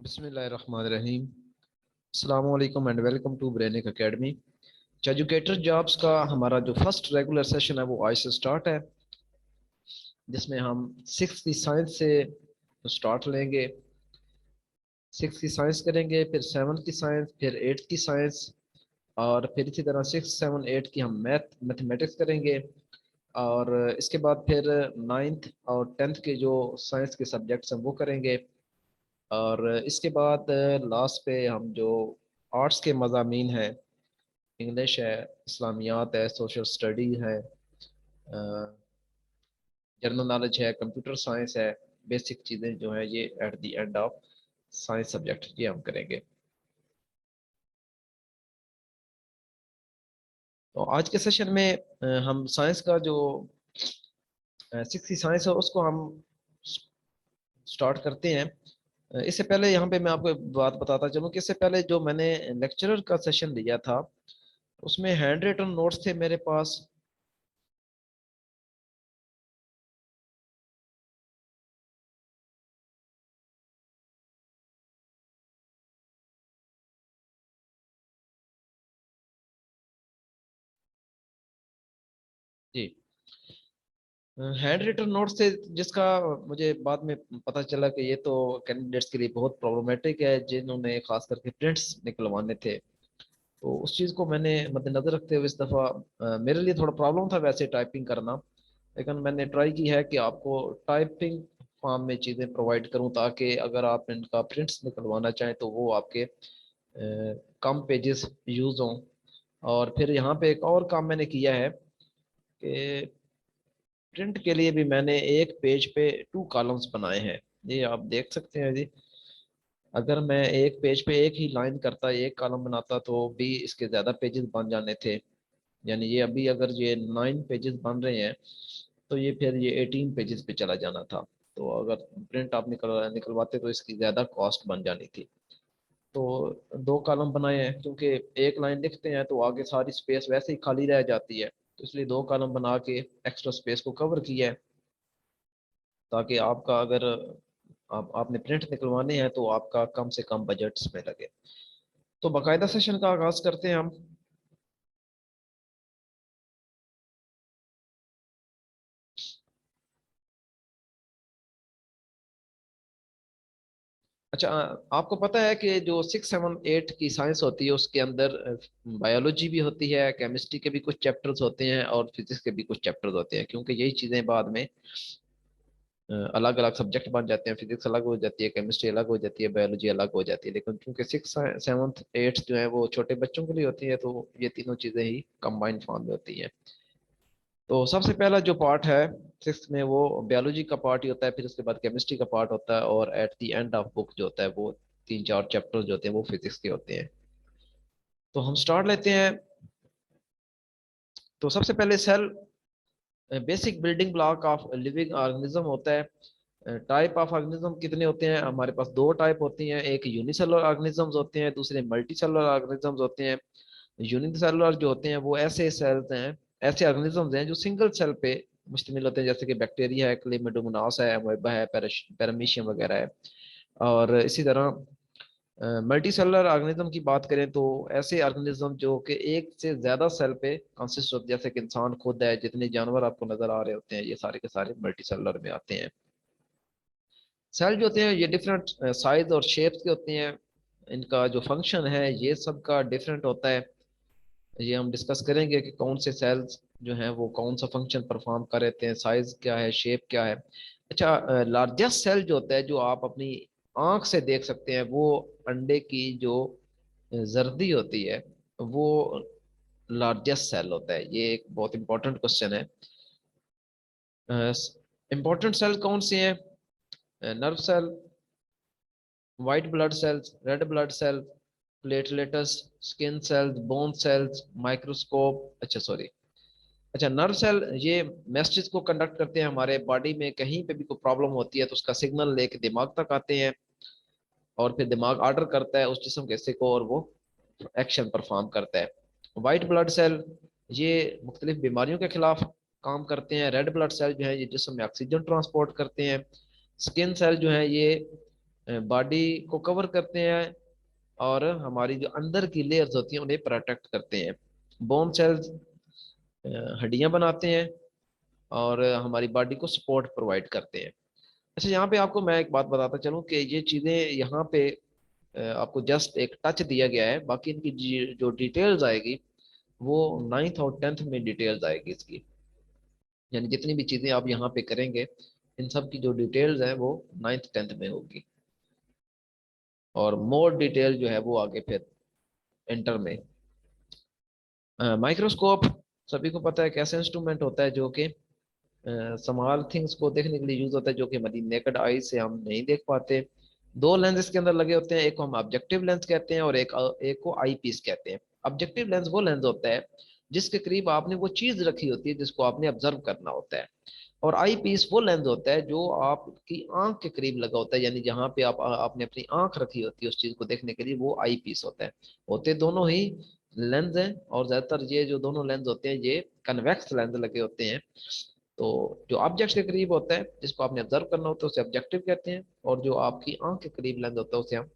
बिस्मिल्लाहिर्रहमानिर्रहीम। अस्सलाम वालेकुम and welcome to Brainic academy. Educator jobs का हमारा जो फर्स्ट रेगुलर सेशन है वो आज से स्टार्ट है, जिसमें हम सिक्स की साइंस से स्टार्ट लेंगे। सिक्स की साइंस करेंगे, फिर सेवन्थ की साइंस, फिर एट्थ की साइंस, और फिर इसी तरह सिक्स सेवन एट की हम मैथमेटिक्स करेंगे। और इसके बाद फिर नाइन्थ और टेंथ के जो साइंस के सब्जेक्ट्स हैं वो करेंगे। और इसके बाद लास्ट पे हम जो आर्ट्स के मज़ामीन हैं, इंग्लिश है, इस्लामियात है, सोशल स्टडी है, जनरल नॉलेज है, कंप्यूटर साइंस है, बेसिक चीज़ें जो है ये at the end of science subject ये हम करेंगे। तो आज के सेशन में हम साइंस का जो सिक्स की साइंस है उसको हम स्टार्ट करते हैं। इससे पहले यहाँ पे मैं आपको एक बात बताता चलूँ कि इससे पहले जो मैंने लेक्चरर का सेशन लिया था उसमें हैंड रिटन नोट्स थे मेरे पास। जी, हैंड रिटन नोट्स थे, जिसका मुझे बाद में पता चला कि ये तो कैंडिडेट्स के लिए बहुत प्रॉब्लमेटिक है जिन्होंने खास करके प्रिंट्स निकलवाने थे। तो उस चीज़ को मैंने मद्देनजर रखते हुए इस दफ़ा मेरे लिए थोड़ा प्रॉब्लम था वैसे टाइपिंग करना, लेकिन मैंने ट्राई की है कि आपको टाइपिंग फॉर्म में चीज़ें प्रोवाइड करूं, ताकि अगर आप इनका प्रिंट्स निकलवाना चाहें तो वो आपके कम पेजेस यूज़ हों। और फिर यहाँ पे एक और काम मैंने किया है कि प्रिंट के लिए भी मैंने एक पेज पे टू कॉलम्स बनाए हैं। ये आप देख सकते हैं जी। अगर मैं एक पेज पे एक ही लाइन करता, एक कॉलम बनाता, तो भी इसके ज़्यादा पेजेस बन जाने थे। यानी ये अभी अगर ये 9 पेजेस बन रहे हैं तो ये फिर ये 18 पेजेस पे चला जाना था। तो अगर प्रिंट आप निकलवाते तो इसकी ज़्यादा कॉस्ट बन जानी थी। तो दो कॉलम बनाए हैं, क्योंकि एक लाइन लिखते हैं तो आगे सारी स्पेस वैसे ही खाली रह जाती है, तो इसलिए दो कॉलम बना के एक्स्ट्रा स्पेस को कवर किया है, ताकि आपका अगर आपने प्रिंट निकलवाने हैं तो आपका कम से कम बजट में लगे। तो बाकायदा सेशन का आगाज करते हैं हम। अच्छा, आपको पता है कि जो सिक्स सेवन एट की साइंस होती है उसके अंदर बायोलॉजी भी होती है, केमिस्ट्री के भी कुछ चैप्टर्स होते हैं और फिजिक्स के भी कुछ चैप्टर्स होते हैं, क्योंकि यही चीज़ें बाद में अलग अलग सब्जेक्ट बन जाते हैं। फिजिक्स अलग हो जाती है, केमिस्ट्री अलग हो जाती है, बायोलॉजी अलग हो जाती है, लेकिन क्योंकि सिक्स सेवन्थ एट्थ जो है वो छोटे बच्चों के लिए होती है, तो ये तीनों चीज़ें ही कंबाइंड फॉर्म में होती हैं। तो सबसे पहला जो पार्ट है सिक्स में वो बायोलॉजी का पार्ट ही होता है, फिर उसके बाद केमिस्ट्री का पार्ट होता है, और at the end of book जो होता है वो तीन चार चैप्टर जो होते हैं वो फिजिक्स के होते हैं। तो हम स्टार्ट लेते हैं। तो सबसे पहले cell basic building block of living organism होता है। टाइप ऑफ ऑर्गेनिज्म कितने होते हैं हमारे पास? दो टाइप होती हैं, एक यूनिसेलुलर ऑर्गेनिजम्स होते हैं, दूसरे मल्टीसेलुलर ऑर्गेनिजम्स होते हैं। यूनिसेलुलर जो होते हैं वो ऐसे सेल्स हैं, ऐसे ऑर्गेनिजम्स हैं जो सिंगल सेल पे मुश्तमिल होते हैं, जैसे कि बैक्टीरिया है, क्लेमिडोमोनास है, अमोeba है, पैरामीशियम वगैरह है। और इसी तरह मल्टी सेलुलर ऑर्गेनिज्म की बात करें तो ऐसे ऑर्गेनिज्म जो कि एक से ज्यादा सेल पे कंसिस्ट होते हैं, जैसे कि इंसान खुद है, जितने जानवर आपको नजर आ रहे होते हैं ये सारे के सारे मल्टी सेलुलर में आते हैं। सेल जो होते हैं ये डिफरेंट साइज और शेप्स के होते हैं। इनका जो फंक्शन है ये सबका डिफरेंट होता है। ये हम डिस्कस करेंगे कि कौन से सेल्स जो हैं वो कौन सा फंक्शन परफॉर्म कर रहे हैं, साइज क्या है, शेप क्या है। अच्छा, लार्जेस्ट सेल जो होता है जो आप अपनी आंख से देख सकते हैं वो अंडे की जो जर्दी होती है वो लार्जेस्ट सेल होता है। ये एक बहुत इंपॉर्टेंट क्वेश्चन है। इंपॉर्टेंट सेल कौन से हैं? Nerve cell, white blood cells, red blood cell, platelets, skin cells, bone cells, microscope, अच्छा सॉरी, अच्छा नर्व सेल ये मैसेज को कंडक्ट करते हैं हमारे बॉडी में। कहीं पे भी कोई प्रॉब्लम होती है तो उसका सिग्नल लेके दिमाग तक आते हैं, और फिर दिमाग ऑर्डर करता है उस जिस्म के हिस्से को और वो एक्शन परफॉर्म करता है। वाइट ब्लड सेल ये मुख्तलिफ बीमारियों के खिलाफ काम करते हैं। रेड ब्लड सेल जो है ये जिस्म में ऑक्सीजन ट्रांसपोर्ट करते हैं। स्किन सेल जो है ये बॉडी को कवर करते हैं और हमारी जो अंदर की लेयर्स होती हैं उन्हें प्रोटेक्ट करते हैं। बोन सेल्स हड्डियां बनाते हैं और हमारी बॉडी को सपोर्ट प्रोवाइड करते हैं। अच्छा, यहाँ पे आपको मैं एक बात बताता चलूँ कि ये चीज़ें यहाँ पे आपको जस्ट एक टच दिया गया है, बाकी इनकी जो डिटेल्स आएगी वो 9th और 10th में डिटेल्स आएगी इसकी। यानी जितनी भी चीज़ें आप यहाँ पे करेंगे इन सब की जो डिटेल्स हैं वो 9th 10th में होगी, और मोर डिटेल जो है वो आगे फिर इंटर में। माइक्रोस्कोप सभी को पता है कैसा इंस्ट्रूमेंट होता है जो कि स्मॉल थिंग्स को देखने के लिए यूज होता है, जो कि हमारी नेकेड आई से हम नहीं देख पाते। दो लेंस इसके अंदर लगे होते हैं, एक को हम ऑब्जेक्टिव लेंस कहते हैं और एक को आई पीस कहते हैं। ऑब्जेक्टिव लेंस वो लेंस होता है जिसके करीब आपने वो चीज रखी होती है जिसको आपने ऑब्जर्व करना होता है, और आई पीस वो लेंस होता है जो आपकी आंख के करीब लगा होता है, यानी जहां पे आपने अपनी आंख रखी होती है उस चीज को देखने के लिए, वो आई पीस होता है। होते दोनों ही लेंस हैं, और ज्यादातर ये जो दोनों लेंस होते हैं ये कन्वेक्स लेंस लगे होते हैं। तो जो ऑब्जेक्ट के करीब होता है जिसको आपने ऑब्जर्व करना होता है उसे ऑब्जेक्टिव कहते हैं, और जो आपकी आंख के करीब लेंस होता है उसे हम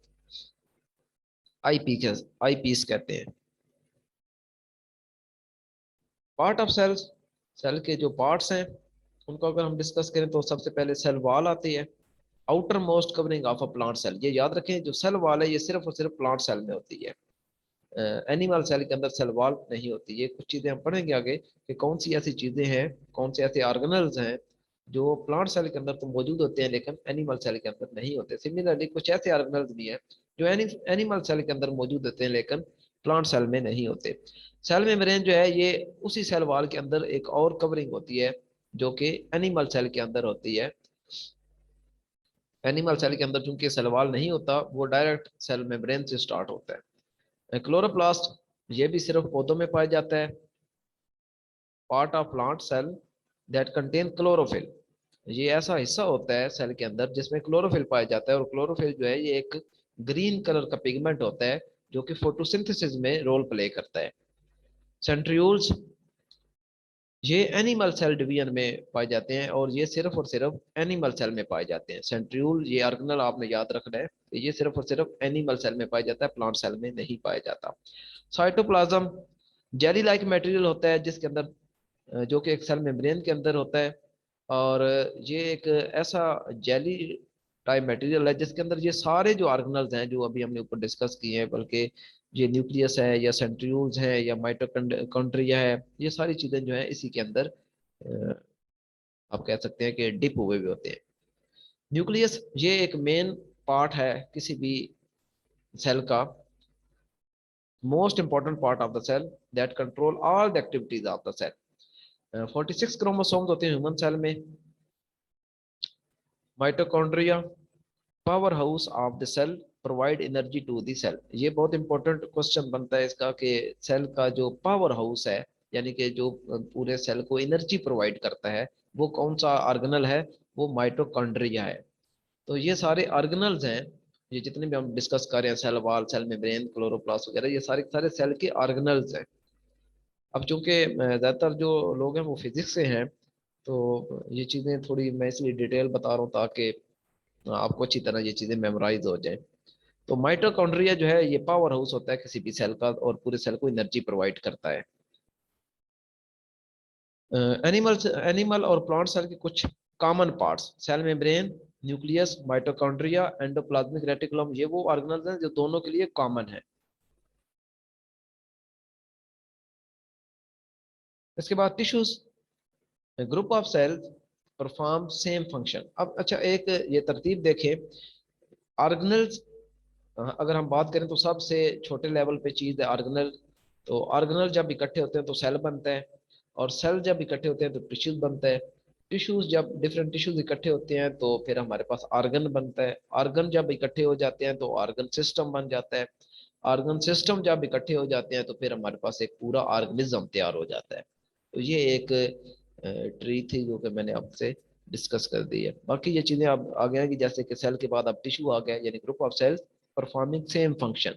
आई पीस कहते हैं। पार्ट ऑफ सेल्स, सेल के जो पार्ट्स हैं उनको अगर हम डिस्कस करें तो सबसे पहले सेल वॉल आती है, outermost covering of a plant cell. ये याद रखें, जो सेल वॉल है ये सिर्फ और सिर्फ प्लांट सेल में होती है, एनिमल सेल के अंदर सेल वॉल नहीं होती। ये कुछ चीजें हम पढ़ेंगे आगे कि कौन सी ऐसी चीजें हैं, कौन से ऐसे ऑर्गेनल्स हैं जो प्लांट सेल के अंदर तो मौजूद होते हैं लेकिन एनिमल सेल के अंदर नहीं होते। सिमिलरली कुछ ऐसे ऑर्गेनल्स भी हैं जो एनिमल सेल के अंदर मौजूद होते हैं लेकिन प्लांट सेल में नहीं होते। सेल मेम्ब्रेन जो है ये उसी सेल वॉल के अंदर एक और कवरिंग होती है जो कि एनिमल सेल के अंदर होती है। एनिमल सेल के अंदर चूंकि सेल वॉल नहीं होता, वो डायरेक्ट सेल मेम्ब्रेन से स्टार्ट होता है। क्लोरोप्लास्ट ये भी सिर्फ पौधों में पाया जाता है, part of plant cell that contain chlorophyll. ये ऐसा हिस्सा होता है सेल के अंदर जिसमें क्लोरोफिल पाया जाता है, और क्लोरोफिल जो है ये एक ग्रीन कलर का पिगमेंट होता है जो कि फोटोसिंथेसिस में रोल प्ले करता है। सेंट्रियोल्स ये एनिमल सेल डिवीजन में पाए जाते हैं, और ये सिर्फ और सिर्फ एनिमल सेल में पाए जाते हैं। सेंट्रियोल ये ऑर्गेनल आपने याद रखना है, ये सिर्फ और सिर्फ एनिमल सेल में पाया जाता है, प्लांट सेल में नहीं पाया जाता। साइटोप्लाज्म जेली लाइक मटेरियल होता है जिसके अंदर जो कि एक सेल मेम्ब्रेन के अंदर होता है, और ये एक ऐसा जेली टाइप मटेरियल है जिसके अंदर ये सारे जो ऑर्गेनल्स हैं जो अभी हमने ऊपर डिस्कस किए हैं, बल्कि ये न्यूक्लियस है या सेंट्रियोल्स है या माइटोकॉन्ड्रिया है, ये सारी चीजें जो है इसी के अंदर आप कह सकते हैं कि डिप हुए हुए होते हैं। न्यूक्लियस ये एक मेन पार्ट है किसी भी सेल का, most important part of the cell that control all the activities of the cell. 46 chromosomes होते हैं ह्यूमन सेल में। Mitochondria power house of the cell provide energy to the cell. ये बहुत important question बनता है इसका कि सेल का जो पावर हाउस है, यानी कि जो पूरे सेल को एनर्जी प्रोवाइड करता है, वो कौन सा ऑर्गेनल है, वो माइटोकॉन्ड्रिया है। तो ये सारे ऑर्गेनल्स हैं, ये जितने भी हम डिस्कस कर रहे हैं, cell wall, cell membrane, chloroplast वगैरह, ये सारे सारे सेल के ऑर्गेनल्स हैं। अब चूंकि ज़्यादातर जो लोग हैं वो फिजिक्स से हैं, तो ये चीज़ें थोड़ी मैं इसलिए डिटेल बता रहा हूँ ताकि आपको अच्छी तरह ये चीज़ें मेमोराइज हो जाए। तो माइटोकॉन्ड्रिया जो है ये पावर हाउस होता है किसी भी सेल का, और पूरे सेल को एनर्जी प्रोवाइड करता है। एनिमल और प्लांट सेल के कुछ common parts, cell membrane, nucleus, mitochondria, endoplasmic reticulum, ये वो ऑर्गेनल्स हैं जो दोनों के लिए कॉमन है। इसके बाद tissues, group of cells perform same function. अब अच्छा, एक ये तरतीब देखें, ऑर्गेनल्स अगर हम बात करें तो सबसे छोटे लेवल पे चीज है ऑर्गेनल। तो ऑर्गेनल जब इकट्ठे होते हैं तो सेल बनता है, और सेल जब इकट्ठे होते हैं तो टिश्यूज बनता है। टिश्यूज जब डिफरेंट टिश्यूज इकट्ठे होते हैं तो फिर हमारे पास ऑर्गन बनता है। ऑर्गन जब इकट्ठे हो जाते हैं तो ऑर्गन सिस्टम बन जाता है। ऑर्गन सिस्टम जब इकट्ठे हो जाते हैं तो फिर हमारे पास एक पूरा ऑर्गेनिज्म तैयार हो जाता है। तो ये एक ट्री थी जो कि मैंने आपसे डिस्कस कर दी है। बाकी ये चीजें अब आ गया कि जैसे कि सेल के बाद अब टिश्यू आ गया, यानी group of cells performing same function.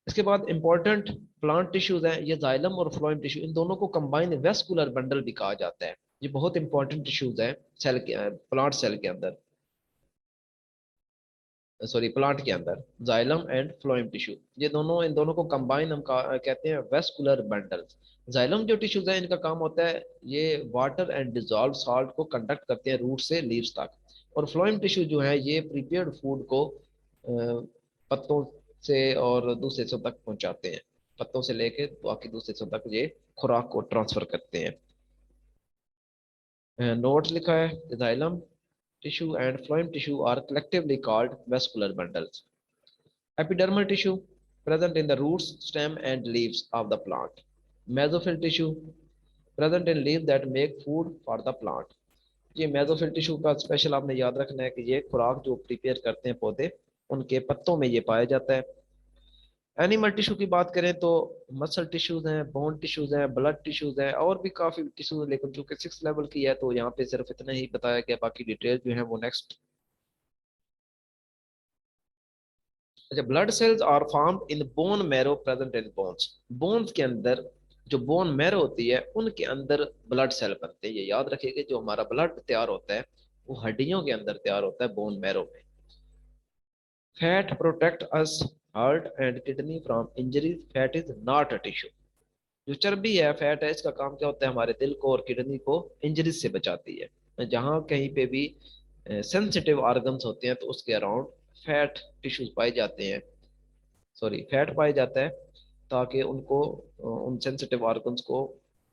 इसके बाद इंपॉर्टेंट प्लांट टिश्यूज हैं, ये जाइलम और फ्लोएम टिश्यू, इन दोनों को कंबाइंड वेस्कुलर बंडल भी कहा जाता है। ये बहुत इंपॉर्टेंट टिश्यूज हैं सेल के, प्लांट सेल के अंदर। सॉरी प्लांट के अंदर, जाइलम एंड फ्लोएम टिश्यू, ये दोनों, इन दोनों को कंबाइन हम कहते हैं वेस्कुलर बंडल्स। जाइलम जो टिश्यूज है इनका काम होता है ये वाटर एंड डिजॉल्व सॉल्ट को कंडक्ट करते हैं रूट से लीव्स तक, और फ्लोएम टिश्यू जो है ये प्रिपेयर्ड फूड को पत्तों से और दूसरे हिस्सों तक पहुंचाते हैं, पत्तों से लेके बाकी दूसरे हिस्सों तक ये खुराक को ट्रांसफर करते हैं। नोट लिखा है, xylem tissue and phloem tissue are collectively called vascular bundles. Epidermal tissue present in the roots, stem and leaves of the plant. Mesophyll tissue present in leaves that make food for the plant. ये mesophyll tissue का special आपने याद रखना है कि ये खुराक जो प्रिपेयर करते हैं पौधे उनके पत्तों में ये पाया जाता है। एनिमल टिश्यू की बात करें तो मसल टिश्यूज हैं, बोन टिश्यूज हैं, ब्लड टिश्यूज हैं, और भी काफी टिश्यूज, लेकिन चूंकि 6 लेवल की है तो यहाँ पे सिर्फ इतना ही बताया गया, बाकी डिटेल जो है वो नेक्स्ट। अच्छा, blood cells are formed in bone marrow present in bones. Bones के अंदर जो बोन मैरो होती है उनके अंदर ब्लड सेल बनते हैं, ये याद रखिएगा, जो हमारा ब्लड तैयार होता है वो हड्डियों के अंदर तैयार होता है, बोन मैरो में। Fat protect us heart and kidney from injuries, fat is not a tissue. जो चर्बी है, फैट है, इसका काम क्या होता है, हमारे दिल को और किडनी को इंजरीज से बचाती है। जहाँ कहीं पे भी सेंसिटिव ऑर्गन्स होते हैं तो उसके अराउंड फैट टिश्यूज पाए जाते हैं, सॉरी फैट पाया जाता है, ताकि उनको उन सेंसिटिव ऑर्गन्स को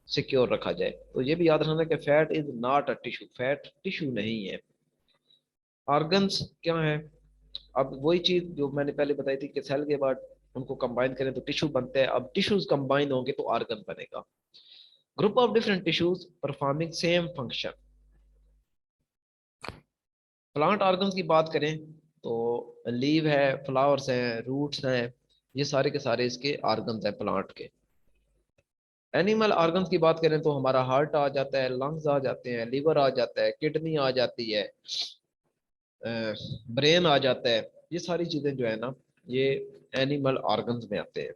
सिक्योर रखा जाए। तो ये भी याद रखना कि fat is not a tissue, fat tissue नहीं है। ऑर्गन्स क्या है, अब वही चीज जो मैंने पहले बताई थी कि सेल के बाद उनको कंबाइन करें तो टिश्यू बनते हैं, अब टिश्यूज कंबाइन होंगे तो ऑर्गन बनेगा। Group of different tissues performing same function. Plant organs की बात करें तो लीव है, फ्लावर्स हैं, रूट्स हैं, ये सारे के सारे इसके ऑर्गन्स हैं प्लांट के। एनिमल ऑर्गन्स की बात करें तो हमारा हार्ट आ जाता है, लंग्स आ जाते हैं, लीवर आ जाता है, किडनी आ जाती है, ब्रेन आ जाता है, ये सारी चीजें जो है ना ये एनिमल ऑर्गन्स में आते हैं।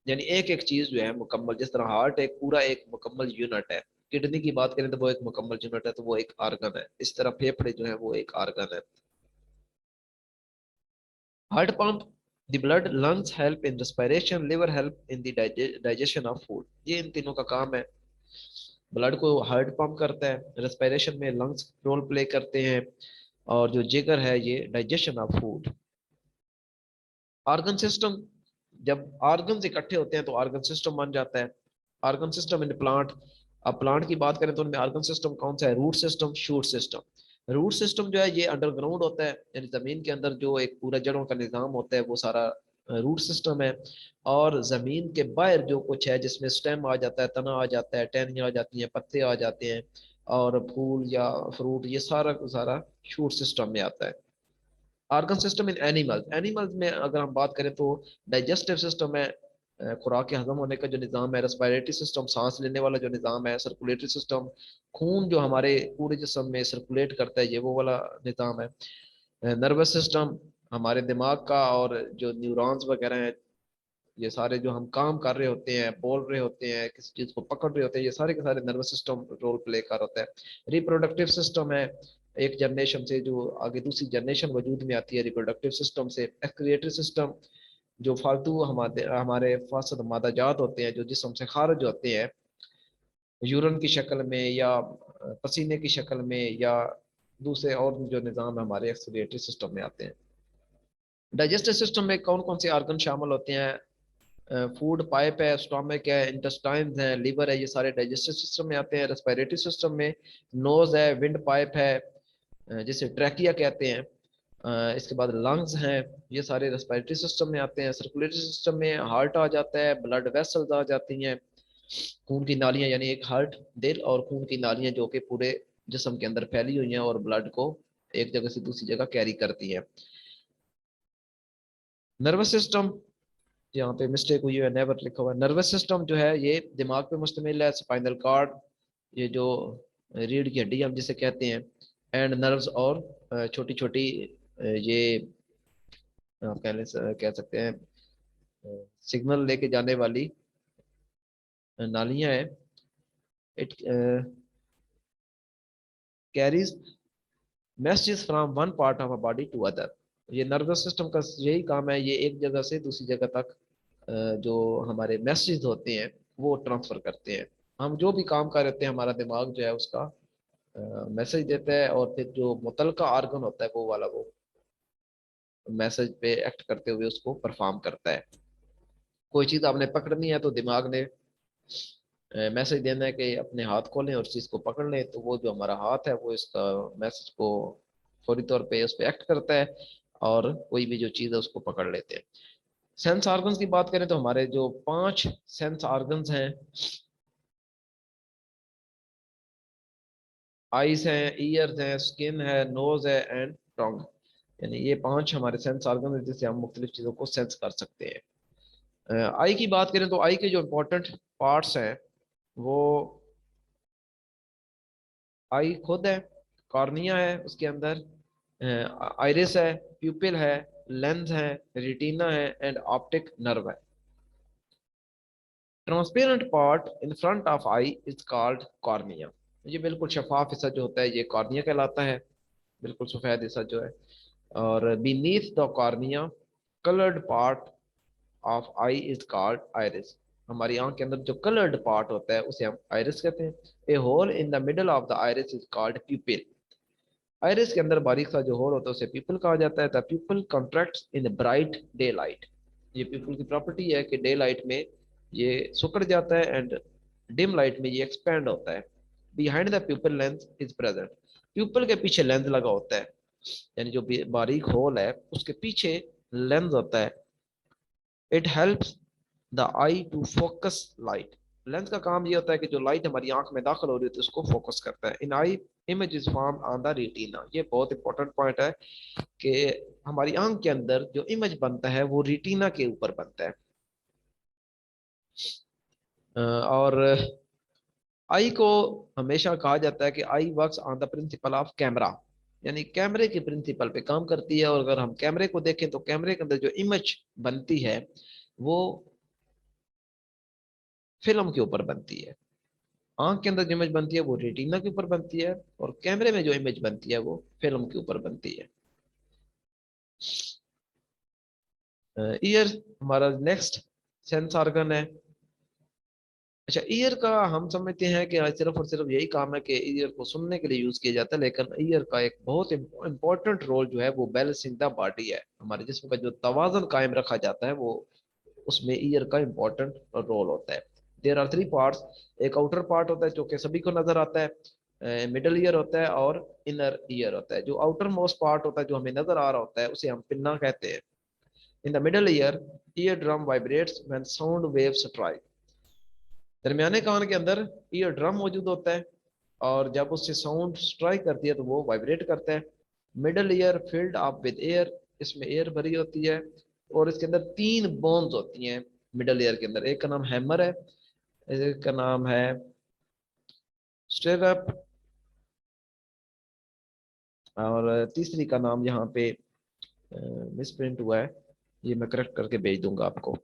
यानी एक एक चीज जो है मुकम्मल, जिस तरह हार्ट एक पूरा एक मुकम्मल यूनिट है, किडनी की बात करें तो वो एक मुकम्मल यूनिट है, तो वो एक ऑर्गन है, इस तरह फेफड़े जो है वो एक ऑर्गन है। Heart pump the blood, lungs help in respiration, liver help in the digestion of food, ये इन तीनों का काम है। ब्लड को हार्ट पंप करता है, रेस्पिरेशन में लंग्स रोल प्ले करते हैं, और जो जिगर है ये digestion of food. Organ system, जब ऑर्गन्स इकट्ठे होते हैं तो ऑर्गन सिस्टम बन जाता है। ऑर्गन सिस्टम इन प्लांट, अब प्लांट की बात करें तो उनमें ऑर्गन सिस्टम कौन सा है, root system, shoot system. Root system जो है ये अंडरग्राउंड होता है, यानी जमीन के अंदर जो एक पूरा जड़ों का निजाम होता है वो सारा रूट सिस्टम है। और जमीन के बाहर जो कुछ है जिसमें स्टेम आ जाता है, तना आ जाता है, टहनियाँ आ जाती हैं, पत्ते आ जाते हैं, और फूल या फ्रूट, ये सारा का सारा शूट सिस्टम में आता है। Organ system in animals, animals में अगर हम बात करें तो डाइजेस्टिव सिस्टम है, खुराक के हजम होने का जो निज़ाम है, रेस्पिरेटरी सिस्टम, सांस लेने वाला जो निज़ाम है, सर्कुलेटरी सिस्टम, खून जो हमारे पूरे जिस्म में सर्कुलेट करता है, ये वो वाला निज़ाम है। नर्वस सिस्टम, हमारे दिमाग का, और जो न्यूरॉन्स वगैरह हैं, ये सारे जो हम काम कर रहे होते हैं, बोल रहे होते हैं, किसी चीज को पकड़ रहे होते हैं, ये सारे के सारे नर्वस सिस्टम रोल प्ले कर होता है। रिप्रोडक्टिव सिस्टम है, एक जनरेशन से जो आगे दूसरी जनरेशन वजूद में आती है रिप्रोडक्टिव सिस्टम से। एक्सक्रिएटरी सिस्टम, जो फालतू हमारे हमारे फासद मादाजात होते हैं जो जिस्म से खारिज होते हैं, यूरन की शक्ल में या पसीने की शक्ल में या दूसरे और जो निज़ाम है हमारे एक्सक्रिएटरी सिस्टम में आते हैं। डाइजेस्टिव सिस्टम में कौन कौन से ऑर्गन शामिल होते हैं, फूड पाइप है, स्टोमक है, इंटेस्टाइन्स है, लीवर है, ये सारे डाइजेस्टिव सिस्टम में आते हैं। रेस्पिरेटरी सिस्टम में नोज है, विंड पाइप है, जिसे ट्रैकिया कहते हैं, इसके बाद लंग्स हैं, ये सारे रेस्पिरेटरी सिस्टम में आते हैं। सर्कुलेटरी सिस्टम में हार्ट आ जाता है, ब्लड वेसल्स आ जाती हैं, खून की नालियां, यानी एक हार्ट, दिल और खून की नालियां जो कि पूरे जिस्म के अंदर फैली हुई हैं और ब्लड को एक जगह से दूसरी जगह कैरी करती हैं। नर्वस सिस्टम, यहाँ पे मिस्टेक हुई है, नेवर लिखा हुआ है। नर्वस सिस्टम जो है ये दिमाग पे मुश्तमिल है, स्पाइनल कार्ड, ये जो रीढ़ की हड्डी हम जिसे कहते हैं, एंड नर्व्स, और छोटी छोटी ये कह सकते हैं सिग्नल लेके जाने वाली नालियां हैं। It carries messages from one part of a body to other. ये नर्वस सिस्टम का यही काम है, ये एक जगह से दूसरी जगह तक जो हमारे मैसेज होते हैं वो ट्रांसफर करते हैं। हम जो भी काम कर रहे हैं हमारा दिमाग जो है उसका मैसेज देता है, और फिर जो मुतलका आर्गन होता है वो वाला वो मैसेज पे एक्ट करते हुए उसको परफॉर्म करता है। कोई चीज़ आपने पकड़नी है तो दिमाग ने मैसेज देना है कि अपने हाथ खोलें और चीज़ को पकड़ लें, तो वो जो हमारा हाथ है वो इसका मैसेज को फौरी तौर पे उस पर एक्ट करता है और कोई भी जो चीज़ है उसको पकड़ लेते हैं। सेंस ऑर्गन्स की बात करें तो हमारे जो 5 सेंस ऑर्गन्स हैं, आईज हैं, ईयर्स हैं, स्किन है, नोज है एंड टंग, यानी ये 5 हमारे सेंस ऑर्गन है जिससे हम मुख्तलिफ चीज़ों को सेंस कर सकते हैं। आई की बात करें तो आई के जो इम्पोर्टेंट पार्ट्स हैं वो आई खुद है, कॉर्निया है उसके अंदर, आइरिस है, प्यूपिल है, लेंस है, रेटिना है एंड ऑप्टिक नर्व है। Transparent part in front of I is called cornea. ये बिल्कुल शफाफ हिस्सा जो होता है ये कॉर्निया कहलाता है, बिल्कुल सफेद हिस्सा जो है। और beneath the cornea coloured part of I is called iris. हमारी आंख के अंदर जो कलर्ड पार्ट होता है उसे हम आइरिस कहते हैं। A hole in the middle of the iris is called pupil. Iris के अंदर बारीक सा जो होल होता है उसे प्यूपिल कहा जाता है। The pupil contracts in bright daylight. ये प्यूपिल की प्रॉपर्टी है कि डे लाइट में ये सिकुड़ जाता है एंड डिम लाइट में ये एक्सपैंड होता है। Behind the प्यूपिल lens is present. प्यूपिल के पीछे लेंस लगा होता है, यानी जो बारीक होल है उसके पीछे लेंस होता है। It helps the eye to focus light. Lens का काम ये होता है कि जो लाइट हमारी आंख में दाखिल हो रही होती है उसको फोकस करता है। In eye image is form on the retina. ये बहुत इंपॉर्टेंट पॉइंट है कि हमारी आंख के अंदर जो इमेज बनता है वो रेटिना के ऊपर बनता है। और आई को हमेशा कहा जाता है कि eye works on the principle of camera, यानी कैमरे के प्रिंसिपल पे काम करती है। और अगर हम कैमरे को देखें तो कैमरे के अंदर जो इमेज बनती है वो फिल्म के ऊपर बनती है। आंख के अंदर जो इमेज बनती है वो रेटिना के ऊपर बनती है, और कैमरे में जो इमेज बनती है वो फिल्म के ऊपर बनती है। ईयर हमारा नेक्स्ट सेंस ऑर्गन है। अच्छा, ईयर का हम समझते हैं कि सिर्फ और सिर्फ यही काम है कि ईयर को सुनने के लिए यूज किया जाता है, लेकिन ईयर का एक बहुत इंपॉर्टेंट रोल जो है वो बैलेंसिंग द बॉडी है। हमारे जिस्म का जो तवाज़ुन कायम रखा जाता है वो उसमें ईयर का इंपॉर्टेंट रोल होता है। There are 3 parts. एक आउटर पार्ट होता है जो कि सभी को नजर आता है, मिडल ईयर होता है और इनर ईयर होता है। जो आउटर मोस्ट पार्ट होता है जो हमें नजर आ रहा होता है उसे हम पिन्ना कहते हैं। In the middle eardrum vibrates when sound waves strike. दरमियाने कान के अंदर ईयर ड्रम मौजूद होता है, और जब उससे साउंड स्ट्राइक करती है तो वो वाइब्रेट करता है। Middle ear filled up with air, इसमें एयर भरी होती है। और इसके अंदर 3 बोन्स होती हैं मिडल ईयर के अंदर। एक का नाम हैमर है, एक का नाम है स्टेरअप, और तीसरी का नाम यहाँ पे मिस प्रिंट हुआ है, ये मैं करेक्ट करके भेज दूंगा आपको।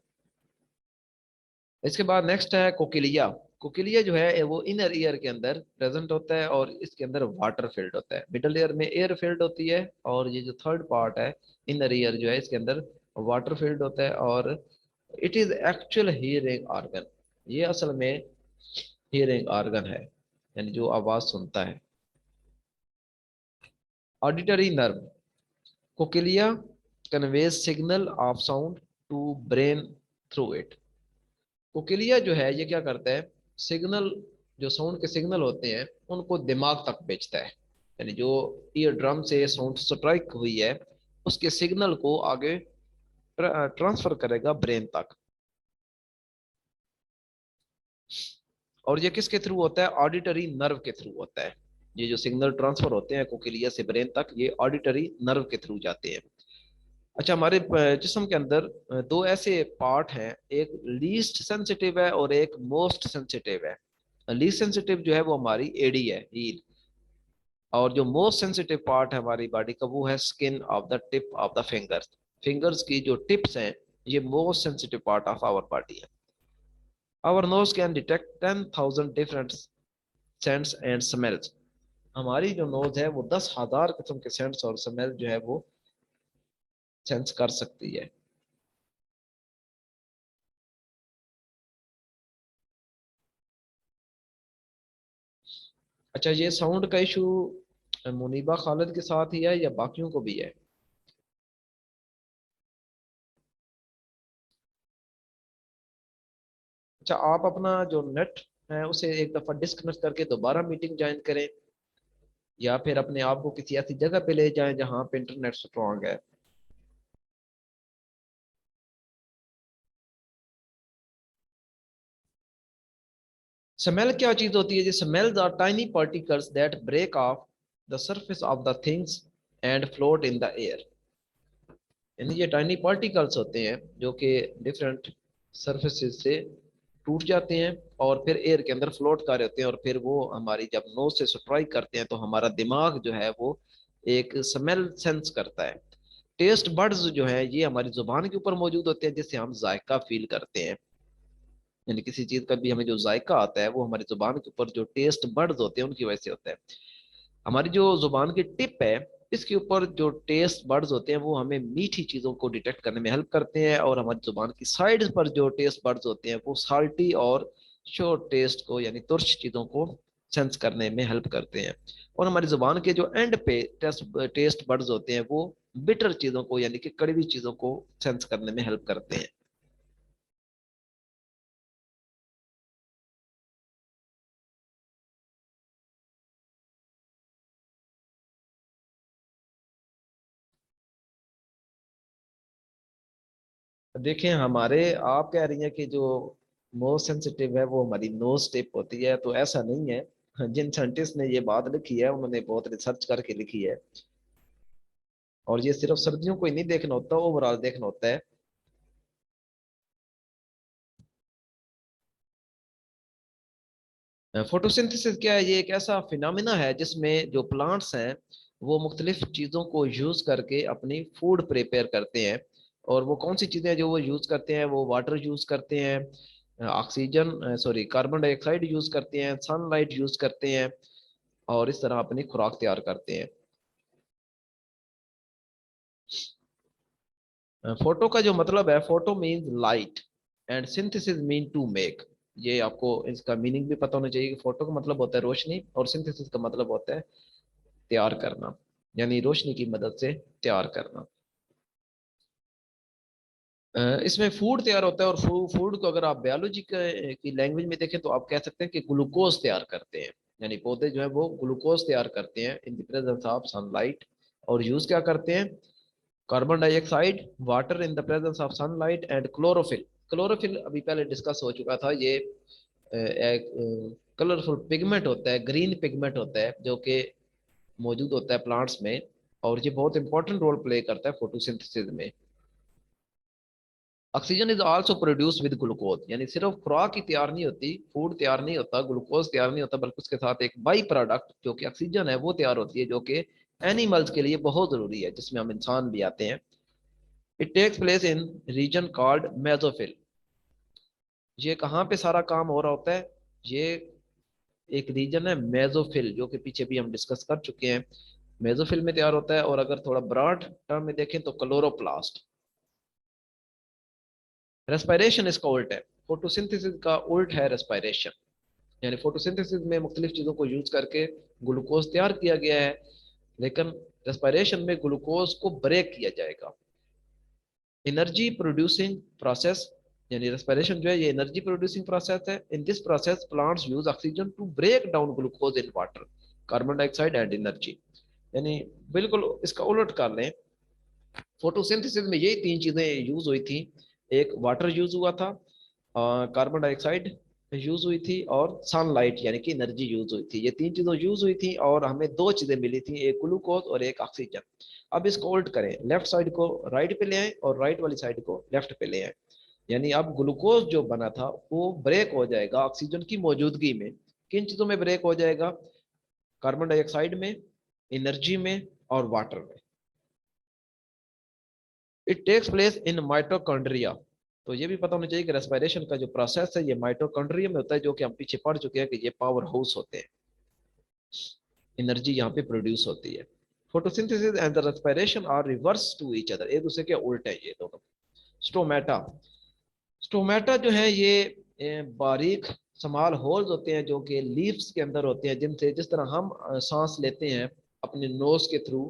इसके बाद नेक्स्ट है कोकिलिया। कोकिलिया जो है वो इनर ईयर के अंदर प्रेजेंट होता है और इसके अंदर वाटर फील्ड होता है। मिडल ईयर में एयर फील्ड होती है, और ये जो थर्ड पार्ट है इनर ईयर जो है इसके अंदर वाटर फील्ड होता है। और it is actual hearing organ. ये असल में हियरिंग ऑर्गन है, यानी जो आवाज सुनता है। Auditory nerve. Cochlea conveys signal of sound to brain through it. Cochlea जो है ये क्या करता है, सिग्नल, जो साउंड के सिग्नल होते हैं उनको दिमाग तक भेजता है। यानी जो ईयर ड्रम से साउंड स्ट्राइक हुई है उसके सिग्नल को आगे ट्रांसफर करेगा ब्रेन तक। और ये किसके थ्रू होता है, ऑडिटरी नर्व के थ्रू होता है। ये जो सिग्नल ट्रांसफर होते हैं कोकिलिया से ब्रेन तक ये ऑडिटरी नर्व के थ्रू जाते हैं। अच्छा, हमारे जिस्म के अंदर 2 ऐसे पार्ट हैं, एक लीस्ट सेंसिटिव है और एक मोस्ट सेंसिटिव है। लीस्ट सेंसिटिव जो है वो हमारी एडी है, हील। और जो मोस्ट सेंसिटिव पार्ट है हमारी बॉडी का वो है skin of the tip of the fingers. Fingers की जो टिप्स हैं ये most sensitive part of our body है। Our nose can detect 10,000 different scents and smells. हमारी जो नोज है वो 10,000 किस्म के सेंट्स और स्मेल जो है वो सेंस कर सकती है। अच्छा, ये साउंड का इशू मुनीबा खालिद के साथ ही है या बाकियों को भी है? अच्छा, आप अपना जो नेट है उसे एक दफा डिस्कनेक्ट करके दोबारा मीटिंग ज्वाइन करें, या फिर अपने आप को किसी ऐसी जगह पे ले जाएं जहां पे इंटरनेट स्ट्रांग है। स्मेल क्या चीज होती है? जी, smells are tiny particles that break off the surface of the things and float in the air. यानी ये टाइनी पार्टिकल्स होते हैं जो कि डिफरेंट सरफेसेस से टूट जाते हैं और फिर एयर के अंदर फ्लोट कर रहे होते हैं, और फिर वो हमारी जब नोज से स्ट्राइक करते हैं तो हमारा दिमाग जो है वो एक स्मेल सेंस करता है। टेस्ट बड्स जो है ये हमारी जुबान के ऊपर मौजूद होते हैं, जिससे हम जायका फील करते हैं। यानी किसी चीज का भी हमें जो जायका आता है वो हमारी जुबान के ऊपर जो टेस्ट बड्स होते हैं उनकी वजह से होता है। हमारी जो जुबान की टिप है इसके ऊपर जो टेस्ट बड्स होते हैं वो हमें मीठी चीजों को डिटेक्ट करने में हेल्प करते हैं, और हमारी जुबान की साइड पर जो टेस्ट बड्स होते हैं वो साल्टी और श्योर टेस्ट को यानी तुर्श चीजों को सेंस करने में हेल्प करते हैं। और हमारी जुबान के जो एंड पे टेस्ट बड्स होते हैं वो बिटर चीजों को यानी कि कड़वी चीजों को सेंस करने में हेल्प करते हैं। देखें, हमारे आप कह रही हैं कि जो मोस्ट सेंसिटिव है वो हमारी नोज टिप होती है, तो ऐसा नहीं है। जिन साइंटिस्ट ने ये बात लिखी है उन्होंने बहुत रिसर्च करके लिखी है, और ये सिर्फ सर्दियों को ही नहीं देखना होता, ओवरऑल देखना होता है। फोटोसिंथेसिस क्या है? ये एक ऐसा फिनोमिना है जिसमें जो प्लांट्स हैं वो मुख्तलिफ चीज़ों को यूज़ करके अपनी फूड प्रिपेयर करते हैं। और वो कौन सी चीज़ें जो वो यूज़ करते हैं? वो वाटर यूज़ करते हैं, oxygen sorry carbon dioxide use करते हैं, सनलाइट यूज़ करते हैं, और इस तरह अपनी खुराक तैयार करते हैं। फोटो का जो मतलब है, photo means light and synthesis mean to make. ये आपको इसका मीनिंग भी पता होना चाहिए कि फोटो का मतलब होता है रोशनी और सिंथेसिस का मतलब होता है तैयार करना, यानी रोशनी की मदद से तैयार करना। इसमें फूड तैयार होता है, और फूड को अगर आप बायोलॉजी की लैंग्वेज में देखें तो आप कह सकते हैं कि ग्लूकोज तैयार करते हैं। यानी पौधे जो है वो ग्लूकोज तैयार करते हैं in the presence of sunlight. और यूज क्या करते हैं? Carbon dioxide, water in the presence of sunlight, and chlorophyll. Chlorophyll अभी पहले डिस्कस हो चुका था। ये एक कलरफुल पिगमेंट होता है, ग्रीन पिगमेंट होता है जो कि मौजूद होता है प्लांट्स में, और ये बहुत इंपॉर्टेंट रोल प्ले करता है फोटोसिंथेसिस में। Oxygen is also produce with glucose. यानी सिर्फ खुराक ही तैयार नहीं होती, फूड तैयार नहीं होता, ग्लूकोज तैयार नहीं होता, बल्कि उसके साथ एक बाई प्रोडक्ट जो कि ऑक्सीजन है वो तैयार होती है, जो कि एनिमल्स के लिए बहुत जरूरी है, जिसमें हम इंसान भी आते हैं। It takes place in region called mesophyll. ये कहाँ पे सारा काम हो रहा होता है? ये एक रीजन है मेसोफिल, जो कि पीछे भी हम डिस्कस कर चुके हैं। मेसोफिल में तैयार होता है, और अगर थोड़ा ब्रॉड टर्म में देखें तो क्लोरोप्लास्ट। रेस्पिरेशन इसका उल्ट है, फोटोसिंथेसिस का उल्ट है रेस्पिरेशन। यानी फोटोसिंथेसिस में मुख्तलिफ चीज़ों को यूज करके ग्लूकोज तैयार किया गया है, लेकिन रेस्पिरेशन में ग्लूकोज को ब्रेक किया जाएगा। एनर्जी प्रोड्यूसिंग प्रोसेस, यानी रेस्पिरेशन जो है ये एनर्जी प्रोड्यूसिंग प्रोसेस है। In this process plants use oxygen to break down glucose in water, carbon dioxide and energy. यानी बिल्कुल इसका उलट कर लें, फोटोसिंथेसिस में यही तीन चीजें यूज हुई थी। एक वाटर यूज हुआ था, कार्बन डाइऑक्साइड यूज हुई थी, और सनलाइट यानी कि एनर्जी यूज हुई थी। ये तीन चीजें यूज हुई थी और हमें दो चीजें मिली थी, एक ग्लूकोज और एक ऑक्सीजन। अब इसको उल्ट करें, लेफ्ट साइड को राइट पे ले आए और राइट वाली साइड को लेफ्ट पे ले आए। यानी अब ग्लूकोज जो बना था वो ब्रेक हो जाएगा ऑक्सीजन की मौजूदगी में। किन चीजों में ब्रेक हो जाएगा? कार्बन डाइऑक्साइड में, एनर्जी में, और वाटर में। It takes place in mitochondria. तो ये भी पता होना चाहिए कि रेस्पिरेशन का जो प्रोसेस है ये माइटोकॉन्ड्रिया में होता है, जो कि हम पीछे पढ़ चुके हैं कि ये पावर हाउस होते हैं। एनर्जी यहाँ पे प्रोड्यूस होती है। Photosynthesis and the respiration are reverse to each other, एक दूसरे के उल्टे हैं ये दोनों। स्टोमेटा, स्टोमेटा जो है ये बारीक स्मॉल होल्स होते हैं जो कि लीव्स के अंदर होते हैं, जिनसे जिस तरह हम सांस लेते हैं अपने नोज के थ्रू,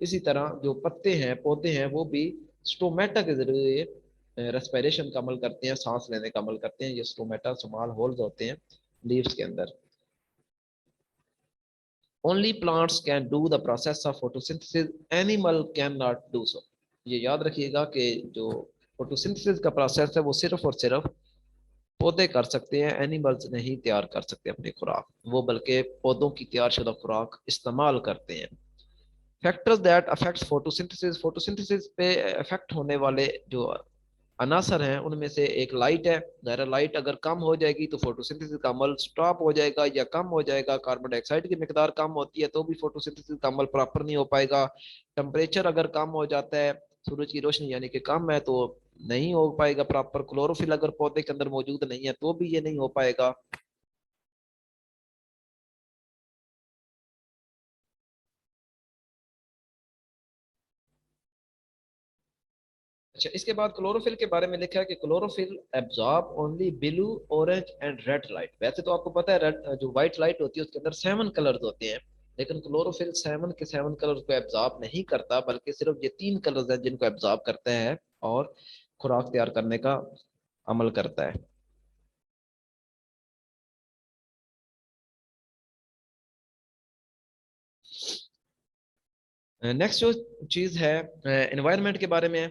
इसी तरह जो पत्ते हैं पौधे हैं वो भी स्टोमेटा के जरिए रेस्पिरेशन का अमल करते हैं, सांस लेने का अमल करते हैं। ये स्टोमेटा स्मॉल होल्स होते हैं लीव्स के अंदर। Only plants can do the process of photosynthesis, animal can not do so. ये याद रखिएगा कि जो फोटोसिंथेसिस का प्रोसेस है वो सिर्फ और सिर्फ पौधे कर सकते हैं, एनिमल्स नहीं तैयार कर सकते अपनी खुराक, वो बल्कि पौधों की तैयार शुदा खुराक इस्तेमाल करते हैं। Factors that affect photosynthesis, photosynthesis पे अफेक्ट होने वाले जो अनासर हैं उनमें से एक लाइट है। ज़ाहिर लाइट अगर कम हो जाएगी तो फोटोसिंथेसिस का अमल स्टॉप हो जाएगा या कम हो जाएगा। कार्बन डाइऑक्साइड की मिकदार कम होती है तो भी फोटोसिंथेसिस का अमल प्रॉपर नहीं हो पाएगा। टेम्परेचर अगर कम हो जाता है, सूरज की रोशनी यानी कि कम है, तो नहीं हो पाएगा प्रॉपर। क्लोरोफिल अगर पौधे के अंदर मौजूद नहीं है तो भी ये नहीं हो पाएगा। अच्छा, इसके बाद क्लोरोफिल के बारे में लिखा है कि chlorophyll absorb only blue, orange and red light. वैसे तो आपको पता है रेड जो व्हाइट लाइट होती है उसके अंदर 7 कलर्स होते हैं, लेकिन क्लोरोफिल 7 के 7 कलर्स को एब्जॉर्ब नहीं करता, बल्कि सिर्फ ये 3 कलर्स हैं जिनको एब्जॉर्ब करता है और खुराक तैयार करने का अमल करता है। नेक्स्ट जो चीज है एनवायरनमेंट के बारे में।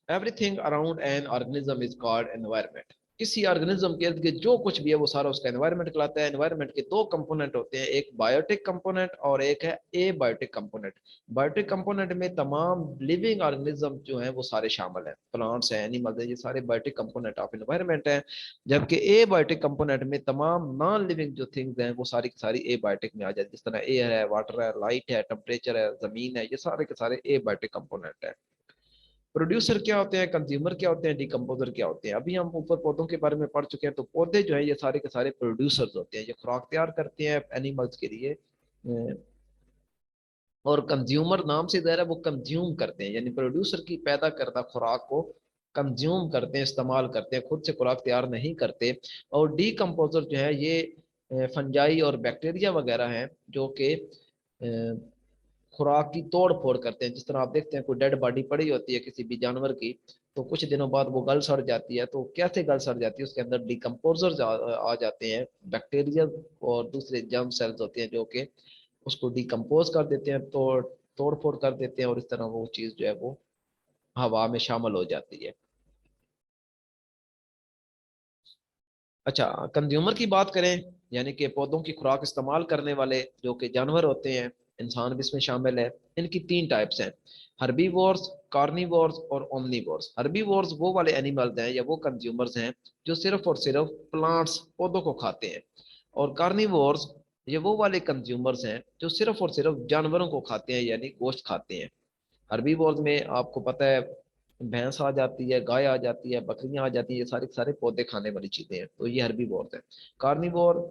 Everything around an organism is called environment. किसी ऑर्गेनिज्म के इर्द गिर्द जो कुछ भी है वो सारा उसका एनवायरनमेंट कहलाता है। एनवायरनमेंट के दो कंपोनेंट होते हैं, एक बायोटिक कंपोनेंट और एक है ए बायोटिक कंपोनेंट। बायोटिक कंपोनेंट में तमाम लिविंग ऑर्गेनिज्म जो है वो सारे शामिल हैं, प्लांट्स हैं, एनिमल्स हैं, ये सारे बायोटिक कंपोनेंट ऑफ एनवायरनमेंट है। जबकि ए बायोटिक कंपोनेंट में तमाम नॉन लिविंग जो थिंग्स हैं वो सारी की सारी ए बायोटिक में आ जाती है, जिस तरह एयर है, वाटर है, लाइट है, टेम्परेचर है, जमीन है, ये सारे के सारे ए बायोटिक कंपोनेंट है। प्रोड्यूसर क्या होते हैं, कंज्यूमर क्या होते हैं, डिकम्पोजर क्या होते हैं। अभी हम ऊपर पौधों के बारे में पढ़ चुके हैं, तो पौधे जो है ये सारे के सारे प्रोड्यूसर्स होते हैं, ये खुराक तैयार करते हैं एनिमल्स के लिए। और कंज्यूमर नाम से ज़ाहिर है वो कंज्यूम करते हैं, यानी प्रोड्यूसर की पैदा करता खुराक को कंज्यूम करते हैं, इस्तेमाल करते हैं, खुद से खुराक तैयार नहीं करते। और डीकम्पोजर जो है ये फंजाई और बैक्टीरिया वगैरह हैं जो कि खुराक की तोड़ फोड़ करते हैं। जिस तरह आप देखते हैं कोई डेड बॉडी पड़ी होती है किसी भी जानवर की, तो कुछ दिनों बाद वो गल सड़ जाती है। तो कैसे गल सड़ जाती है, उसके अंदर डिकम्पोजर आ जाते हैं, बैक्टीरिया और दूसरे जर्म सेल्स होते हैं जो कि उसको डिकम्पोज कर देते हैं, तोड़ फोड़ कर देते हैं, और इस तरह वो चीज़ जो है वो हवा में शामिल हो जाती है। अच्छा, कंज्यूमर की बात करें, यानी कि पौधों की खुराक इस्तेमाल करने वाले जो कि जानवर होते हैं, इंसान भी इसमें शामिल है। इनकी 3 टाइप्स हैं, हर्बीवोर्स, कार्निवोर्स और ओमनीवोर्स। हर्बीवोर्स वो वाले एनिमल्स हैं या वो कंज्यूमर्स हैं जो सिर्फ और सिर्फ प्लांट्स पौधों को खाते हैं। और कार्निवोर्स ये वो वाले कंज्यूमर्स हैं जो सिर्फ और सिर्फ जानवरों को खाते हैं, यानी गोश्त खाते हैं। हर्बीवोर्स में आपको पता है भैंस आ जाती है, गाय आ जाती है, बकरियां आ जाती है, ये सारे के सारे पौधे खाने वाली चीजें हैं, तो ये हर्बीवोर्स है। कार्निवोर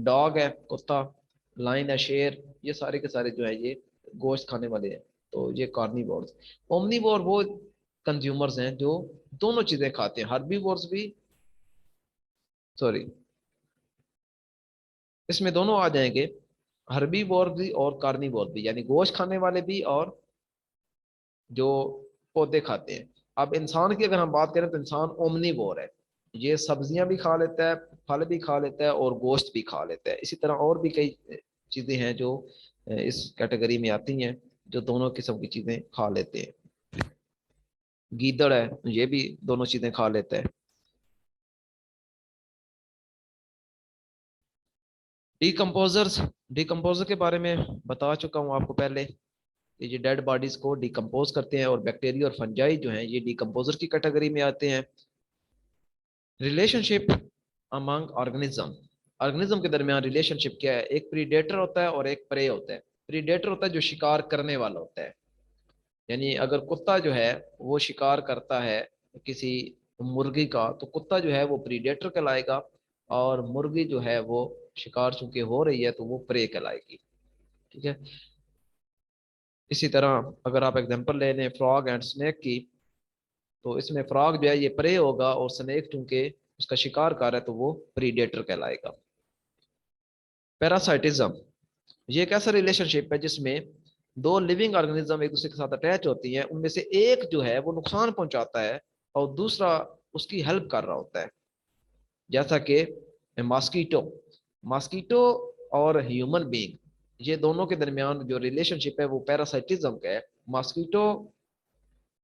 डॉग है, कुत्ता, लाइन है, शेर, ये सारे के सारे जो है ये गोश्त खाने वाले हैं, तो ये कार्निवोर्स। ओमनीवोर वो कंज्यूमर्स हैं जो दोनों चीजें खाते हैं, हर्बीवोर्स भी, सॉरी, इसमें दोनों आ जाएंगे, हर्बीवोर भी और कार्निवोर भी, यानी गोश्त खाने वाले भी और जो पौधे खाते हैं। अब इंसान की अगर हम बात करें तो इंसान ओमनीवोर है, ये सब्जियां भी खा लेता है, फल भी खा लेता है और गोश्त भी खा लेता है। इसी तरह और भी कई चीजें हैं जो इस कैटेगरी में आती हैं, जो दोनों किस्म की चीजें खा लेते हैं। गीदड़ है, ये भी दोनों चीजें खा लेता है। डिकम्पोजर्स, डिकम्पोजर के बारे में बता चुका हूँ आपको पहले, ये डेड बॉडीज को डिकम्पोज करते हैं, और बैक्टीरिया और फंजाई जो हैं ये डिकम्पोजर की कैटेगरी में आते हैं। रिलेशनशिप अमंग ऑर्गेनिज्म, ऑर्गेनिज्म के दरमियान रिलेशनशिप क्या है, एक प्रीडेटर होता है और एक प्रे होता है। प्रीडेटर होता है जो शिकार करने वाला होता है, यानी अगर कुत्ता जो है वो शिकार करता है किसी मुर्गी का, तो कुत्ता जो है वो प्रीडेटर कहलाएगा, और मुर्गी जो है वो शिकार चूंकि हो रही है तो वो प्रे कहलाएगी। ठीक है। इसी तरह अगर आप एग्जांपल ले लें फ्रॉग एंड स्नेक की, तो इसमें फ्रॉग जो है ये प्रे होगा और स्नेक चूंकि उसका शिकार कर है तो वो प्रीडेटर कहलाएगा। पैरासाइटिज्म, ये एक ऐसा रिलेशनशिप है जिसमें दो लिविंग ऑर्गेनिज्म एक दूसरे के साथ अटैच होती हैं, उनमें से एक जो है वो नुकसान पहुंचाता है और दूसरा उसकी हेल्प कर रहा होता है। जैसा कि मॉस्किटो, मॉस्किटो और ह्यूमन बीइंग, ये दोनों के दरमियान जो रिलेशनशिप है वो पैरासाइटिज्म का है। मॉस्किटो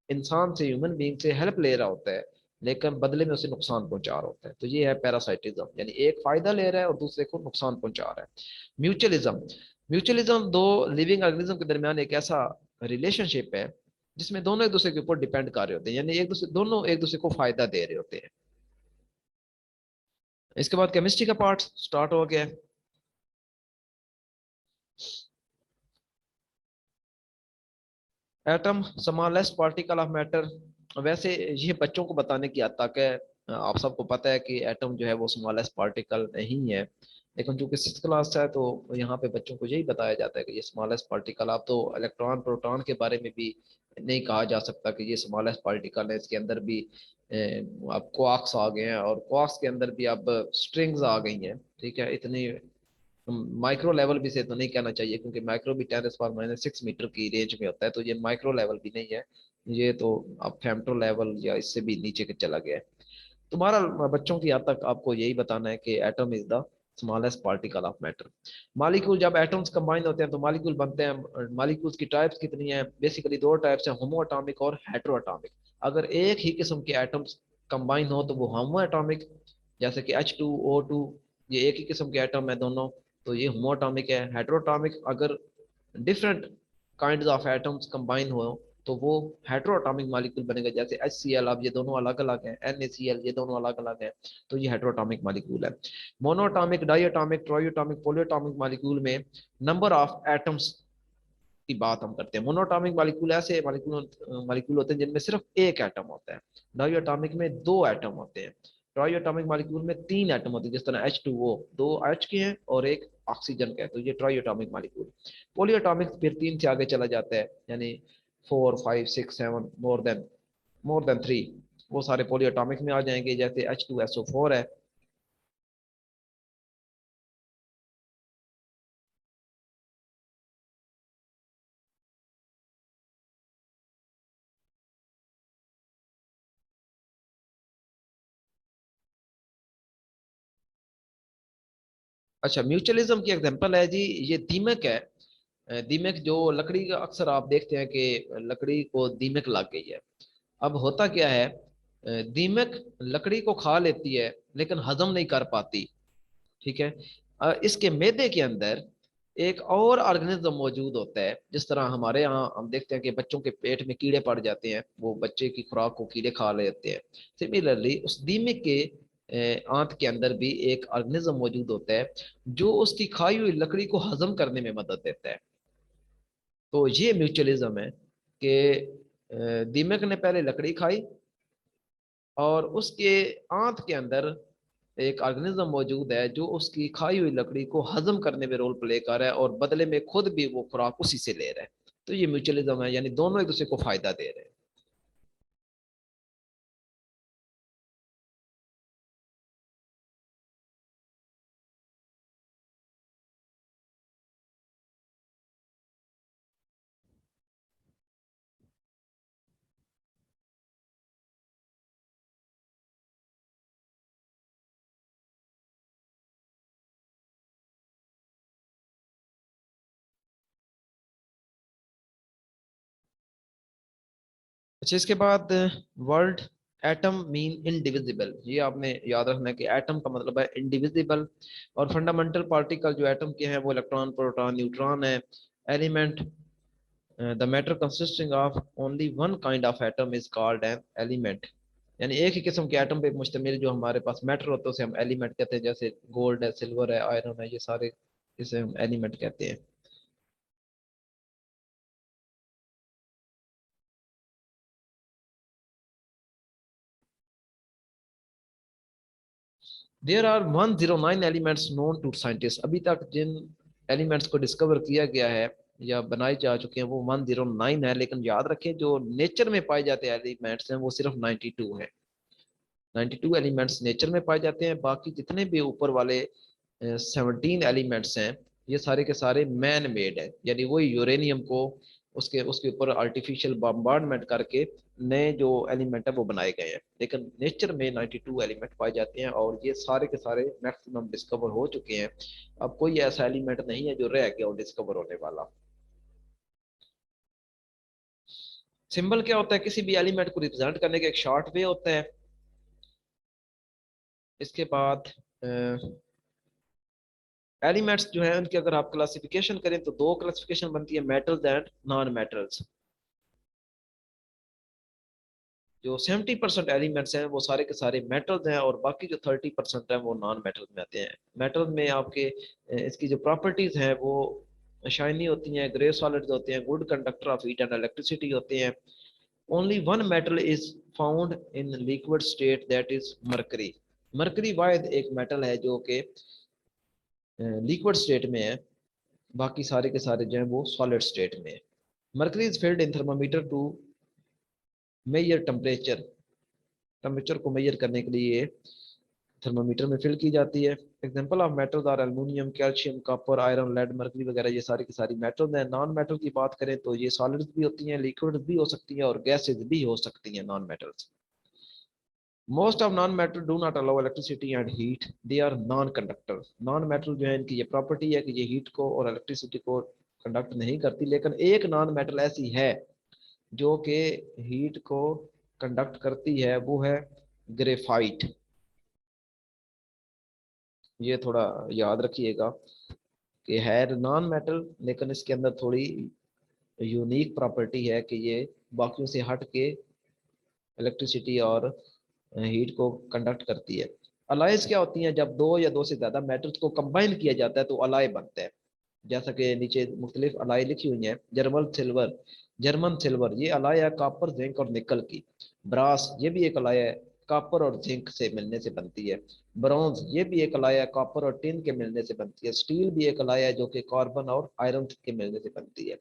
इंसान से, ह्यूमन बीइंग से हेल्प ले रहा होता है लेकिन बदले में उसे नुकसान पहुंचा रहा होता है, तो ये है पैरासाइटिज्म, यानी एक फायदा ले रहा है और दूसरे को नुकसान पहुंचा रहा है। म्यूचुअलिज्म, म्यूचुअलिज्म दो लिविंग ऑर्गेनिज्म के दरमियान एक ऐसा रिलेशनशिप है जिसमें दोनों एक दूसरे के ऊपर डिपेंड कर रहे होते हैं, यानी एक दूसरे, दोनों एक दूसरे को फायदा दे रहे होते हैं। इसके बाद केमिस्ट्री का पार्ट स्टार्ट हो गया है। Atom smallest particle of matter, वैसे ये बच्चों को बताने की हद तक है। आप सबको पता है कि एटम जो है वो स्मॉलेस्ट पार्टिकल नहीं है, लेकिन चूंकि सिक्स क्लास है तो यहाँ पे बच्चों को यही बताया जाता है कि ये स्मॉलेस्ट पार्टिकल, आप तो इलेक्ट्रॉन प्रोटॉन के बारे में भी नहीं कहा जा सकता कि ये स्मॉलेस्ट पार्टिकल है, इसके अंदर भी अब क्वार्क्स आ गए हैं और क्वार्क्स के अंदर भी अब स्ट्रिंग्स आ गई हैं। ठीक है, इतनी माइक्रो लेवल भी से तो नहीं कहना चाहिए क्योंकि माइक्रो भी 10⁻⁻⁶ मीटर की रेंज में होता है, तो ये माइक्रो लेवल भी नहीं है, ये तो अब फेम्टो लेवल या इससे भी नीचे के चला गया है। तुम्हारा बच्चों की हद तक आपको यही बताना है कि atom is the smallest particle of matter. Molecule, जब एटम्स कंबाइन होते हैं तो मालिक्यूल बनते हैं। मालिक्यूल्स की टाइप्स कितनी है? बेसिकली दो टाइप्स हैं, होमो एटॉमिक और हेटेरो एटॉमिक। अगर एक ही किस्म के एटम्स कंबाइन हो तो वो होमो एटॉमिक, जैसे कि H2O2, ये एक ही किस्म के एटम है दोनों, तो ये होमो एटॉमिक है। हेटेरोटॉमिक, अगर different kinds of atoms combine हो तो वो हेटेरोटॉमिक मॉलिक्यूल बनेगा, जैसे HCl, अब ये दोनों अलग अलग हैं, NaCl, ये दोनों अलग अलग हैं, तो ये हेटेरोटॉमिक मॉलिक्यूल है। Monoatomic, diatomic, triatomic, polyatomic molecule में नंबर ऑफ एटम्स की बात हम करते हैं। मोनोटॉमिक मॉलिक्यूल ऐसे मॉलिक्यूल होते हैं जिनमें सिर्फ एक एटम होता है। डाइएटॉमिक में दो एटम होते हैं। ट्राइएटॉमिक मॉलिक्यूल में तीन एटम होते हैं, जिस तरह H2O, दो H के हैं और एक ऑक्सीजन का है, तो ये ट्राइएटॉमिक मॉलिक्यूल। पॉलीएटॉमिक फिर तीन से आगे चला जाता है, यानी 4 5 6 7, मोर देन 3, वो सारे पॉलीएटॉमिक में आ जाएंगे, जैसे H2SO4 है। अच्छा, म्यूचुअलिज्म की एग्जांपल है जी, ये दीमक है। दीमक जो लकड़ी का, अक्सर आप देखते हैं कि लकड़ी को दीमक लग गई है। अब होता क्या है, दीमक लकड़ी को खा लेती है लेकिन हजम नहीं कर पाती। ठीक है, इसके मैदे के अंदर एक और ऑर्गेनिज्म मौजूद होता है। जिस तरह हमारे यहाँ हम देखते हैं कि बच्चों के पेट में कीड़े पड़ जाते हैं, वो बच्चे की खुराक को कीड़े खा लेते हैं। सिमिलरली उस दीमक के आंत के अंदर भी एक ऑर्गेनिज्म मौजूद होता है जो उसकी खाई हुई लकड़ी को हजम करने में मदद देता है। तो ये म्यूचुअलिज्म है कि दीमक ने पहले लकड़ी खाई और उसके आंत के अंदर एक ऑर्गेनिज्म मौजूद है जो उसकी खाई हुई लकड़ी को हजम करने में रोल प्ले कर रहा है और बदले में खुद भी वो खुराक उसी से ले रहा है। तो ये म्यूचुअलिज्म है, यानी दोनों एक दूसरे को फायदा दे रहे हैं। अच्छा, इसके बाद वर्ड एटम मीन इनडिविजिबल, ये आपने याद रखना है कि एटम का मतलब है इनडिविजिबल। और फंडामेंटल पार्टिकल जो एटम के हैं वो इलेक्ट्रॉन, प्रोटॉन, न्यूट्रॉन है। Element, the matter consisting of only one kind of atom is called an element, यानी एक ही किस्म के एटम पे मुश्तमिल जो हमारे पास मैटर होते हैं उसे हम एलिमेंट कहते हैं, जैसे गोल्ड है, सिल्वर है, आयरन है, ये सारे इसे हम एलिमेंट कहते हैं। There are 109 elements known to scientist, अभी तक जिन एलिमेंट्स को डिस्कवर किया गया है या बनाए जा चुके हैं वो 109 है, लेकिन याद रखें जो नेचर में पाए जाते हैं एलिमेंट्स हैं वो सिर्फ 92 है। 92 एलिमेंट्स नेचर में पाए जाते हैं, बाकी जितने भी ऊपर वाले 17 एलिमेंट्स हैं ये सारे के सारे मैन मेड है, यानी वही यूरेनियम को उसके उसके ऊपर आर्टिफिशियल बम्बार्डमेंट करके नए जो एलिमेंट है वो बनाए गए हैं, लेकिन नेचर में 92 एलिमेंट पाए जाते हैं और ये सारे के सारे मैक्सिमम डिस्कवर हो चुके हैं। अब कोई ऐसा एलिमेंट नहीं है जो रह गया और डिस्कवर होने वाला। सिंबल क्या होता है? किसी भी एलिमेंट को रिप्रेजेंट करने का एक शॉर्ट वे होता है। इसके बाद एलिमेंट्स जो है उनकी अगर आप क्लासिफिकेशन करें तो दो क्लासिफिकेशन बनती है, मेटल्स एंड नॉन मेटल्स। जो 70% एलिमेंट्स हैं वो सारे के सारे मेटल्स हैं और बाकी जो 30% है वो नॉन मेटल्स में आते हैं। मेटल में आपके इसकी जो प्रॉपर्टीज हैं वो शाइनी होती हैं, ग्रे सॉलिड्स होते हैं, good conductor of heat and electricity होते हैं। Only one metal is found in liquid state, that is mercury. Mercury वाहिद एक मेटल है जो कि लिक्विड स्टेट में है, बाकी सारे के सारे जो है वो सॉलिड स्टेट में है। Mercury is filled in thermometer to measure temperature. Temperature को मेजर करने के लिए थर्मामीटर में फिल की जाती है। Example of metals are aluminium, calcium, copper, iron, lead, mercury वगैरह, ये सारी की सारी मेटल्स हैं। नॉन मेटल की बात करें तो ये सॉलिड्स भी होती हैं, लिक्विड भी हो सकती हैं और गैसेज भी हो सकती हैं non metals. Most of non metal do not allow electricity and heat, they are non conductor. Non metal जो है इनकी ये प्रॉपर्टी है कि ये हीट को और इलेक्ट्रिसिटी को कंडक्ट नहीं करती, लेकिन एक नॉन मेटल ऐसी है जो कि हीट को कंडक्ट करती है, वो है ग्रेफाइट। ये थोड़ा याद रखिएगा कि है नॉन मेटल लेकिन इसके अंदर थोड़ी यूनिक प्रॉपर्टी है कि ये बाकियों से हट के इलेक्ट्रिसिटी और हीट को कंडक्ट करती है। अलाइज क्या होती हैं? जब दो या दो से ज्यादा मेटल्स को कंबाइन किया जाता है तो अलाय बनते हैं। जैसा कि नीचे मुख्तलिफ अलाय लिखी हुई हैं। जर्मन सिल्वर ये अलाय है कॉपर, जिंक और निकल की। ब्रास ये भी एक अलाय है, कॉपर और जिंक से मिलने से बनती है। ब्रॉन्ज ये भी एक अलाय है, कॉपर और टिन के मिलने से बनती है। स्टील भी एक अलाय है जो कि कार्बन और आयरन के मिलने से बनती है।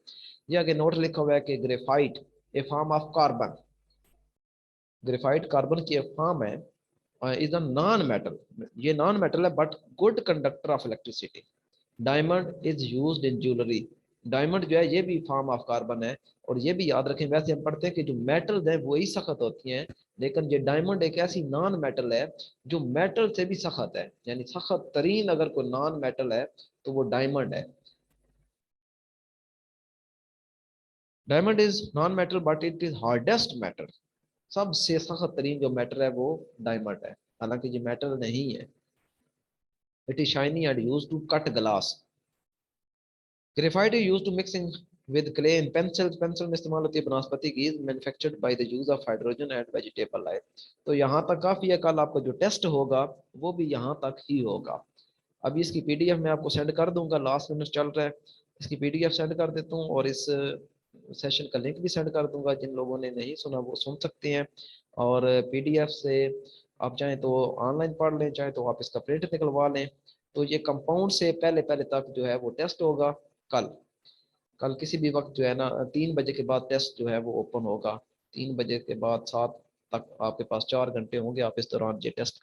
ये आगे नोट लिखा हुआ है कि graphite A form of carbon, graphite carbon की एक फॉर्म है, इज अ नॉन मेटल। ये नॉन मेटल है but good conductor of electricity. Diamond is used in jewellery. Diamond जो है ये भी फॉर्म ऑफ कार्बन है। और ये भी याद रखें, वैसे हम पढ़ते हैं कि जो मेटल्स हैं वही सख्त होती हैं, लेकिन ये डायमंड एक ऐसी नॉन मेटल है जो मेटल से भी सख्त है, यानी सख्त तरीन अगर कोई नॉन मेटल है तो वो डायमंड है। Diamond is non metal but it is hardest metal. सबसे सख्त तरीन जो मेटल है वो डायमंड है, हालांकि ये मेटल नहीं है। It is shiny and use to cut glass. Graphite is use to mixing with clay in pencil. Pencil में इस्तेमाल होती है बनास्पति की, manufactured by the use of hydrogen and vegetable oil. तो यहाँ तक काफी है, कल आपका जो टेस्ट होगा वो भी यहाँ तक ही होगा। अभी इसकी पीडीएफ मैं आपको सेंड कर दूंगा, लास्ट मिनट चल रहा है, इसकी पीडीएफ सेंड कर देता हूँ और इस सेशन का लिंक भी सेंड कर दूंगा, जिन लोगों ने नहीं सुना वो सुन सकते हैं। और पीडीएफ से आप चाहें तो ऑनलाइन पढ़ लें, चाहे तो आप इसका प्रिंट निकलवा लें। तो ये कंपाउंड से पहले पहले तक जो है वो टेस्ट होगा। कल कल किसी भी वक्त जो है ना 3 बजे के बाद टेस्ट जो है वो ओपन होगा। 3 बजे के बाद 7 तक आपके पास 4 घंटे होंगे, आप इस दौरान ये टेस्ट कर